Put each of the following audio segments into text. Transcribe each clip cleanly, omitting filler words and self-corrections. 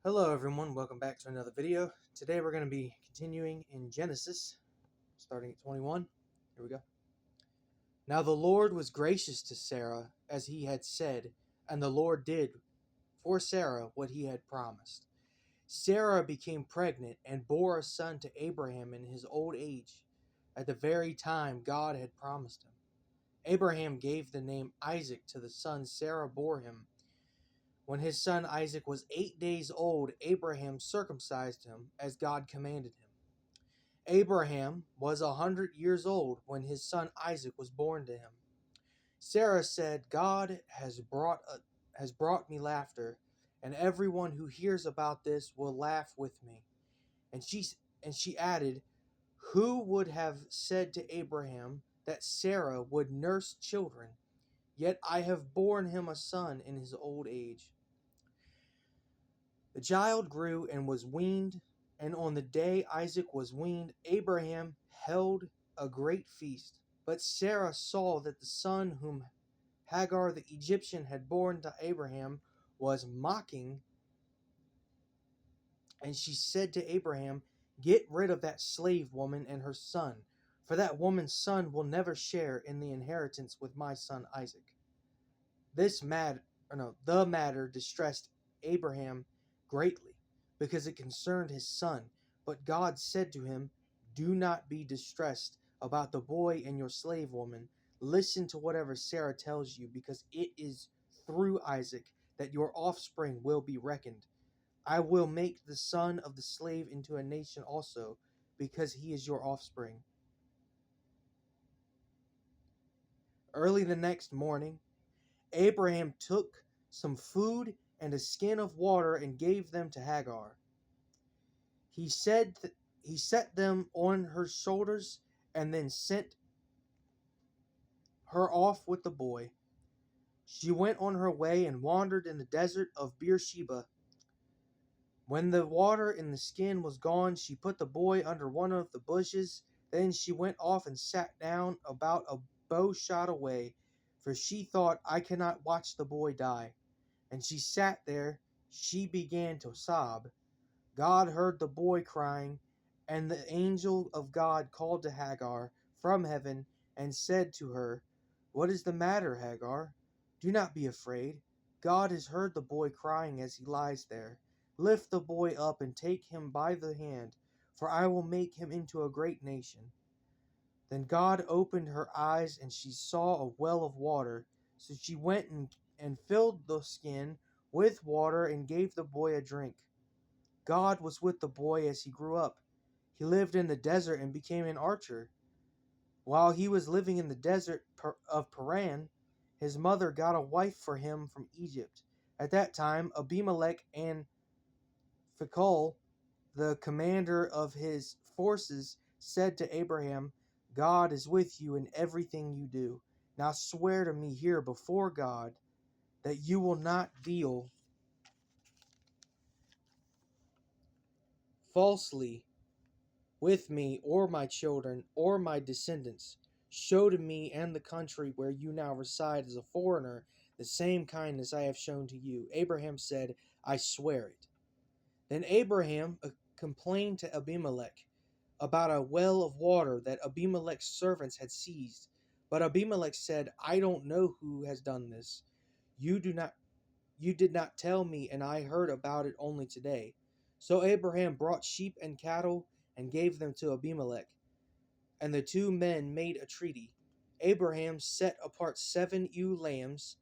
Hello everyone, welcome back to another video. Today we're going to be continuing in Genesis, starting at 21. Here we go. Now the Lord was gracious to Sarah as he had said, and the Lord did for Sarah what he had promised. Sarah became pregnant and bore a son to Abraham in his old age, at the very time God had promised him. Abraham gave the name Isaac to the son Sarah bore him. When his son Isaac was 8 days old, Abraham circumcised him as God commanded him. Abraham was 100 years old when his son Isaac was born to him. Sarah said, God has brought me laughter, and everyone who hears about this will laugh with me. And she added, who would have said to Abraham that Sarah would nurse children? Yet I have borne him a son in his old age. The child grew and was weaned, and on the day Isaac was weaned, Abraham held a great feast. But Sarah saw that the son whom Hagar the Egyptian had borne to Abraham was mocking, and she said to Abraham, get rid of that slave woman and her son, for that woman's son will never share in the inheritance with my son Isaac. The matter distressed Abraham greatly, because it concerned his son. But God said to him, do not be distressed about the boy and your slave woman. Listen to whatever Sarah tells you, because it is through Isaac that your offspring will be reckoned. I will make the son of the slave into a nation also, because he is your offspring. Early the next morning, Abraham took some food and a skin of water and gave them to Hagar. He set them on her shoulders and then sent her off with the boy. She went on her way and wandered in the desert of Beersheba. When the water in the skin was gone, she put the boy under one of the bushes. Then she went off and sat down about a bow shot away, for she thought, I cannot watch the boy die. And she sat there. She began to sob. God heard the boy crying, and the angel of God called to Hagar from heaven and said to her, what is the matter, Hagar? Do not be afraid. God has heard the boy crying as he lies there. Lift the boy up and take him by the hand, for I will make him into a great nation. Then God opened her eyes, and she saw a well of water. So she went and filled the skin with water and gave the boy a drink. God was with the boy as he grew up. He lived in the desert and became an archer. While he was living in the desert of Paran, his mother got a wife for him from Egypt. At that time, Abimelech and Phicol, the commander of his forces, said to Abraham, God is with you in everything you do. Now swear to me here before God that you will not deal falsely with me or my children or my descendants. Show to me and the country where you now reside as a foreigner the same kindness I have shown to you. Abraham said, I swear it. Then Abraham complained to Abimelech about a well of water that Abimelech's servants had seized. But Abimelech said, I don't know who has done this. You did not tell me, and I heard about it only today. So Abraham brought sheep and cattle and gave them to Abimelech, and the two men made a treaty. Abraham set apart 7 ewe lambs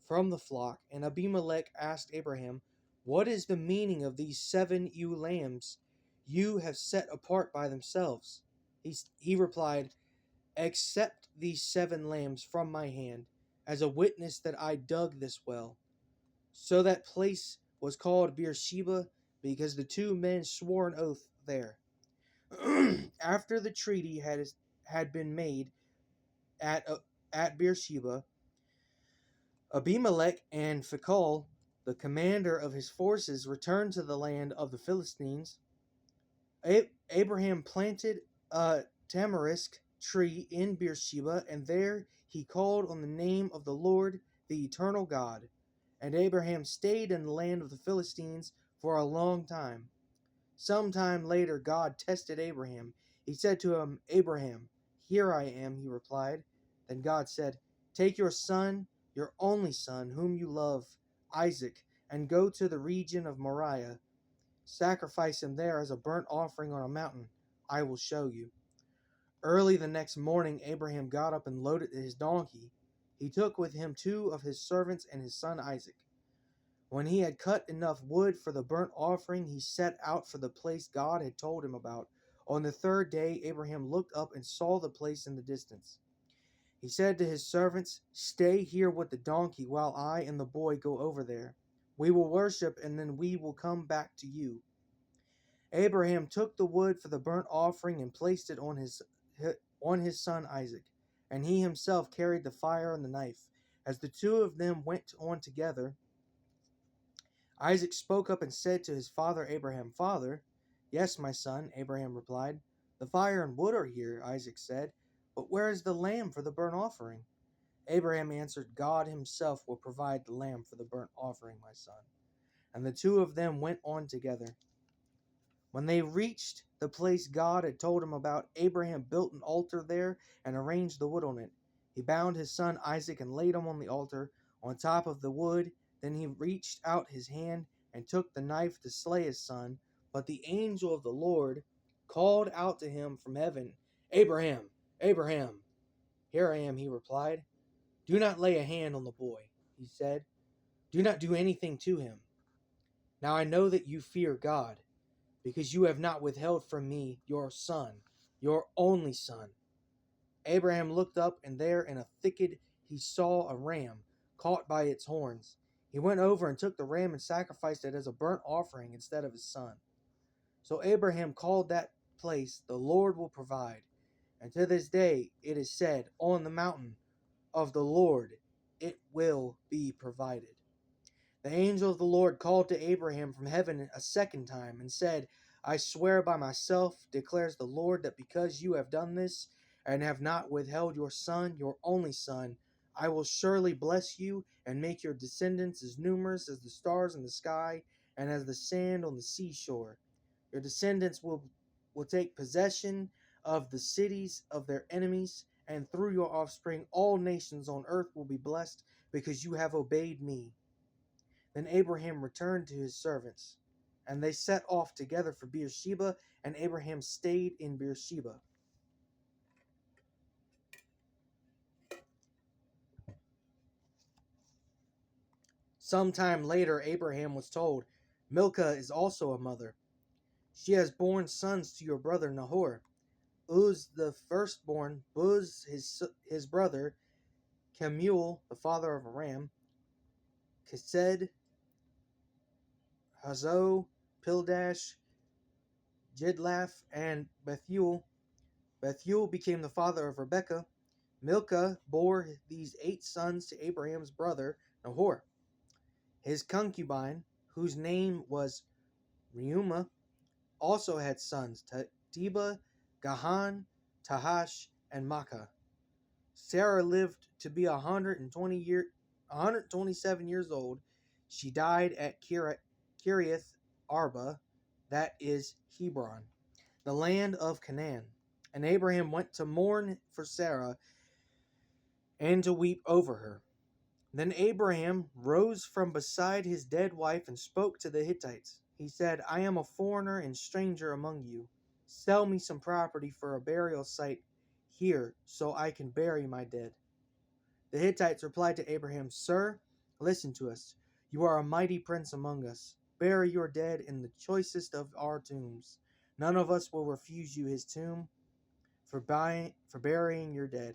from the flock, and Abimelech asked Abraham, what is the meaning of these 7 ewe lambs you have set apart by themselves? He replied, accept these 7 lambs from my hand, as a witness that I dug this well. So that place was called Beersheba, because the two men swore an oath there. After the treaty had been made at Beersheba, Abimelech and Phicol, the commander of his forces, returned to the land of the Philistines. Abraham planted a tamarisk tree in Beersheba, and there he called on the name of the Lord, the eternal God. And Abraham stayed in the land of the Philistines for a long time. Some time later, God tested Abraham. He said to him, Abraham, here I am, he replied. Then God said, take your son, your only son, whom you love, Isaac, and go to the region of Moriah. Sacrifice him there as a burnt offering on a mountain. I will show you. Early the next morning, Abraham got up and loaded his donkey. He took with him 2 of his servants and his son Isaac. When he had cut enough wood for the burnt offering, he set out for the place God had told him about. On the 3rd day, Abraham looked up and saw the place in the distance. He said to his servants, stay here with the donkey while I and the boy go over there. We will worship, and then we will come back to you. Abraham took the wood for the burnt offering and placed it on his son Isaac, and he himself carried the fire and the knife. As the 2 of them went on together, Isaac spoke up and said to his father Abraham, Father. Yes, my son, Abraham replied. The fire and wood are here, Isaac said, but where is the lamb for the burnt offering? Abraham answered, God himself will provide the lamb for the burnt offering, my son. And the 2 of them went on together. When they reached the place God had told him about, Abraham built an altar there and arranged the wood on it. He bound his son Isaac and laid him on the altar on top of the wood. Then he reached out his hand and took the knife to slay his son. But the angel of the Lord called out to him from heaven, Abraham, Abraham. Here I am, he replied. Do not lay a hand on the boy, he said. Do not do anything to him. Now I know that you fear God, because you have not withheld from me your son, your only son. Abraham looked up, and there in a thicket he saw a ram caught by its horns. He went over and took the ram and sacrificed it as a burnt offering instead of his son. So Abraham called that place, the Lord will provide. And to this day it is said, on the mountain of the Lord it will be provided. The angel of the Lord called to Abraham from heaven a second time and said, I swear by myself, declares the Lord, that because you have done this and have not withheld your son, your only son, I will surely bless you and make your descendants as numerous as the stars in the sky and as the sand on the seashore. Your descendants will take possession of the cities of their enemies, and through your offspring all nations on earth will be blessed because you have obeyed me. Then Abraham returned to his servants, and they set off together for Beersheba, and Abraham stayed in Beersheba. Sometime later, Abraham was told, Milcah is also a mother. She has borne sons to your brother Nahor. Uz the firstborn, Buz his brother, Kemuel the father of Aram, Kesed, Hazo, Pildash, Jidlaph, and Bethuel. Bethuel became the father of Rebekah. Milcah bore these 8 sons to Abraham's brother Nahor. His concubine, whose name was Reumah, also had sons, Teba, Gahan, Tahash, and Makkah. Sarah lived to be 127 years old. She died at Kiriath Arba, that is Hebron, the land of Canaan. And Abraham went to mourn for Sarah and to weep over her. Then Abraham rose from beside his dead wife and spoke to the Hittites. He said, I am a foreigner and stranger among you. Sell me some property for a burial site here so I can bury my dead. The Hittites replied to Abraham, Sir, listen to us. You are a mighty prince among us. Bury your dead in the choicest of our tombs. None of us will refuse you his tomb for burying your dead.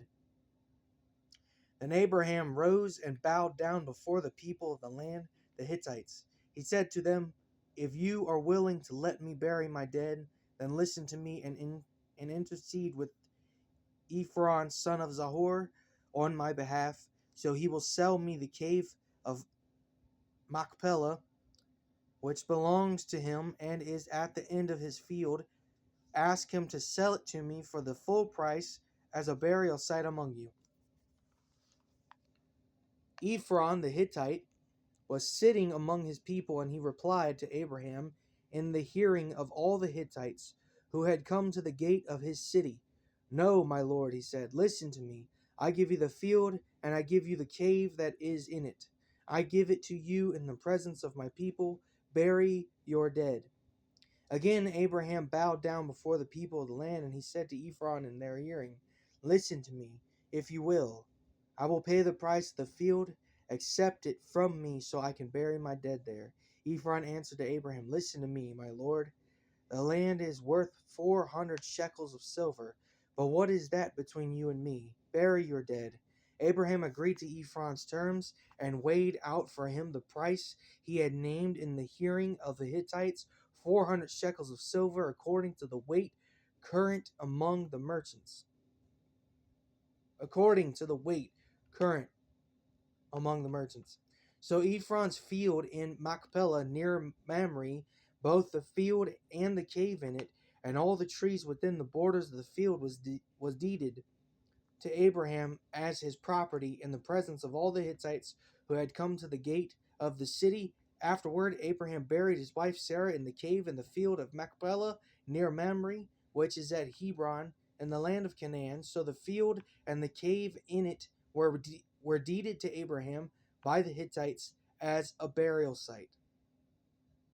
Then Abraham rose and bowed down before the people of the land, the Hittites. He said to them, If you are willing to let me bury my dead, then listen to me and intercede with Ephron, son of Zahor, on my behalf, so he will sell me the cave of Machpelah, which belongs to him and is at the end of his field. Ask him to sell it to me for the full price as a burial site among you. Ephron the Hittite was sitting among his people, and he replied to Abraham in the hearing of all the Hittites who had come to the gate of his city. No, my lord, he said, listen to me. I give you the field, and I give you the cave that is in it. I give it to you in the presence of my people. Bury your dead. Again, Abraham bowed down before the people of the land, and he said to Ephron in their hearing, listen to me, if you will. I will pay the price of the field. Accept it from me so I can bury my dead there. Ephron answered to Abraham, listen to me, my lord. The land is worth 400 shekels of silver. But what is that between you and me? Bury your dead. Abraham agreed to Ephron's terms and weighed out for him the price he had named in the hearing of the Hittites, 400 shekels of silver, according to the weight current among the merchants. According to the weight current among the merchants. So Ephron's field in Machpelah near Mamre, both the field and the cave in it, and all the trees within the borders of the field was deeded to Abraham as his property in the presence of all the Hittites who had come to the gate of the city. Afterward, Abraham buried his wife Sarah in the cave in the field of Machpelah near Mamre, which is at Hebron in the land of Canaan. So the field and the cave in it were deeded to Abraham by the Hittites as a burial site.